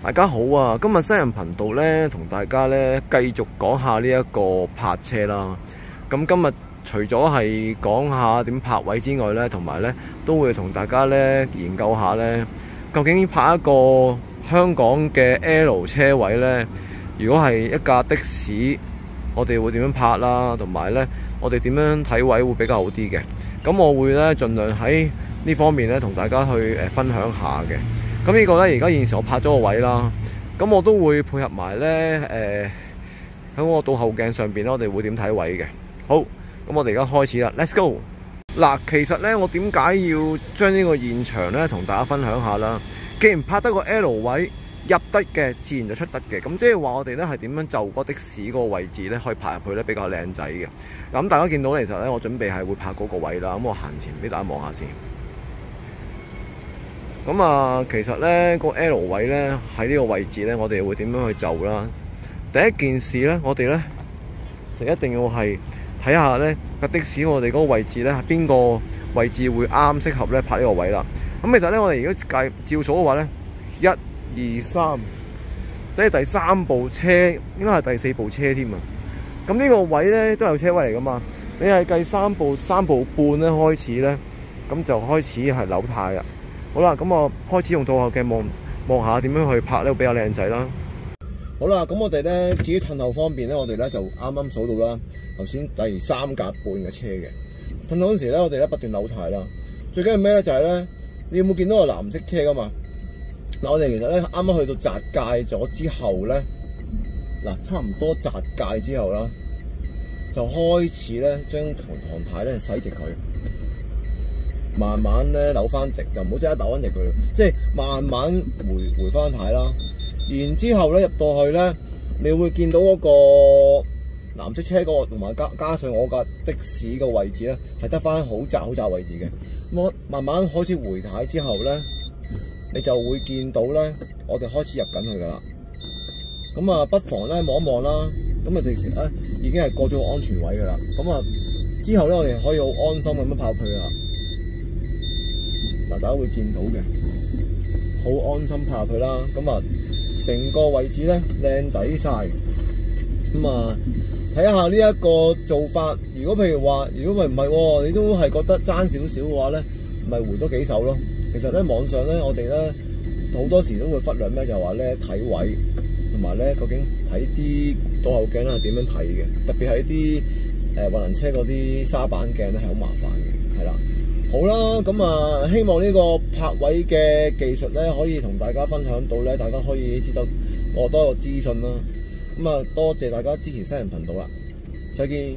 大家好啊！今日西人頻道咧，同大家咧繼續講下呢一個泊車啦。咁今日除咗係講下點泊位之外咧，同埋咧都會同大家咧研究下咧，究竟泊一個香港嘅 L 車位咧，如果係一架的士，我哋會點樣泊啦？同埋咧，我哋點樣睇位會比較好啲嘅？咁我會咧盡量喺呢方面咧同大家去分享下嘅。咁呢個咧，而家現時我泊咗個位啦，咁我都會配合埋咧喺我倒後鏡上邊咧，我哋會點睇位嘅。好，咁我哋而家開始啦 ，Let's go！ 嗱，其實咧我點解要將呢個現場咧同大家分享下啦？既然泊得個 L 位入得嘅，自然就出得嘅。咁即係話我哋咧係點樣就嗰的士嗰個位置咧，可以泊入去咧比較靚仔嘅。咁大家見到其實咧，我準備係會泊嗰個位啦。咁我行前俾大家望下先。咁啊，其實咧個 L 位咧喺呢個位置咧，我哋會點樣去就啦？第一件事咧，我哋咧就一定要係睇下咧架的士我哋嗰個位置咧係邊個位置會啱適合咧泊呢個位啦。咁其實咧，我哋如果照數嘅話咧，1、2、3，即係第3部車，應該係第4部車添啊。咁呢個位咧都有車位嚟噶嘛？你係計3部半咧開始咧，咁就開始係扭軚啦。好啦，咁我開始用倒後鏡望下點樣去泊呢個比較靚仔啦。好啦，咁我哋咧至於褪後方面咧，我哋咧就啱啱數到啦。頭先第3格半嘅車嘅褪後嗰陣時咧，我哋咧不斷扭軚啦。最緊要咩咧？就係咧，你有冇見到個藍色車噶嘛？嗱，我哋其實咧啱啱去到匝界咗之後咧，嗱差唔多匝界之後啦，就開始咧將唐太咧洗直佢。慢慢咧扭翻直，又唔好即刻扭翻直佢，即係慢慢回翻軚啦。然之後咧入到去咧，你會見到嗰個藍色車嗰個，同埋加上我架的士嘅位置咧，係得翻好窄位置嘅。咁我慢慢開始回軚之後咧，你就會見到咧，我哋開始入緊去噶啦。咁啊，不妨咧望一望啦。咁啊，其實咧已經係過咗個安全位噶啦。咁啊，之後咧我哋可以好安心咁樣泊入去啦。嗱，大家會見到嘅，好安心泊入去啦。咁啊，成個位置咧靚仔晒。咁啊，睇下呢一個做法。如果譬如話，如果唔係，你都係覺得爭少少嘅話咧，咪回多幾手咯。其實咧網上咧，我哋咧好多時都會忽略咩，就話咧睇位，同埋咧究竟睇啲倒後鏡咧係點樣睇嘅。特別係啲混能車嗰啲沙板鏡咧係好麻煩嘅，係啦。好啦，咁啊，希望呢個泊位嘅技術咧，可以同大家分享到咧，大家可以知道多個資訊啦。咁啊，多謝大家支持西人頻道啦，再見。